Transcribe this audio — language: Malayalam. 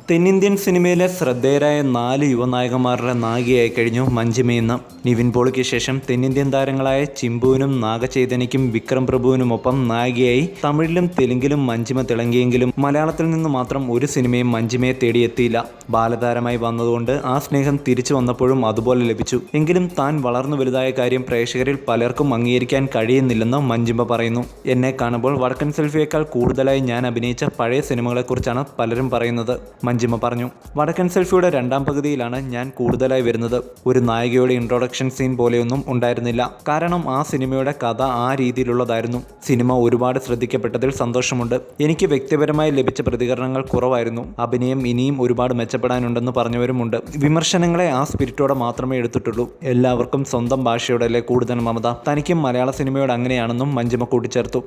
തെന്നിന്ത്യൻ സിനിമയിലെ ശ്രദ്ധേയരായ 4 യുവനായകന്മാരുടെ നായികയായി കഴിഞ്ഞു മഞ്ജിമയെന്ന്. നിവിൻ പോളിക്ക് ശേഷം തെന്നിന്ത്യൻ താരങ്ങളായ ചിമ്പുവിനും നാഗചൈതന്യയ്ക്കും വിക്രം പ്രഭുവിനുമൊപ്പം നായികയായി തമിഴിലും തെലുങ്കിലും മഞ്ജിമ തിളങ്ങിയെങ്കിലും മലയാളത്തിൽ നിന്ന് മാത്രം ഒരു സിനിമയും മഞ്ജിമയെ തേടിയെത്തിയില്ല. ബാലതാരമായി വന്നതുകൊണ്ട് ആ സ്നേഹം തിരിച്ചു വന്നപ്പോഴും അതുപോലെ ലഭിച്ചു. എങ്കിലും താൻ വളർന്നു വലുതായ കാര്യം പ്രേക്ഷകരിൽ പലർക്കും അംഗീകരിക്കാൻ കഴിയുന്നില്ലെന്ന് മഞ്ജിമ പറയുന്നു. എന്നെ കാണുമ്പോൾ വടക്കൻ സെൽഫിയേക്കാൾ കൂടുതലായി ഞാൻ അഭിനയിച്ച പഴയ സിനിമകളെക്കുറിച്ചാണ് പലരും പറയുന്നത്. മഞ്ജിമ പറഞ്ഞു. വടക്കൻ സെൽഫിയുടെ രണ്ടാം പകുതിയിലാണ് ഞാൻ കൂടുതലായി വരുന്നത്. ഒരു നായികയുടെ ഇൻട്രൊഡക്ഷൻ സീൻ പോലെയൊന്നും ഉണ്ടായിരുന്നില്ല. കാരണം ആ സിനിമയുടെ കഥ ആ രീതിയിലുള്ളതായിരുന്നു. സിനിമ ഒരുപാട് ശ്രദ്ധിക്കപ്പെട്ടതിൽ സന്തോഷമുണ്ട്. എനിക്ക് വ്യക്തിപരമായി ലഭിച്ച പ്രതികരണങ്ങൾ കുറവായിരുന്നു. അഭിനയം ഇനിയും ഒരുപാട് മെച്ചപ്പെടാനുണ്ടെന്ന് പറഞ്ഞവരുമുണ്ട്. വിമർശനങ്ങളെ ആ സ്പിരിറ്റോടെ മാത്രമേ എടുത്തിട്ടുള്ളൂ. എല്ലാവർക്കും സ്വന്തം ഭാഷയോടല്ലേ കൂടുതൽ മമത. തനിക്കും മലയാള സിനിമയോട് അങ്ങനെയാണെന്നും മഞ്ജിമ കൂട്ടിച്ചേർത്തു.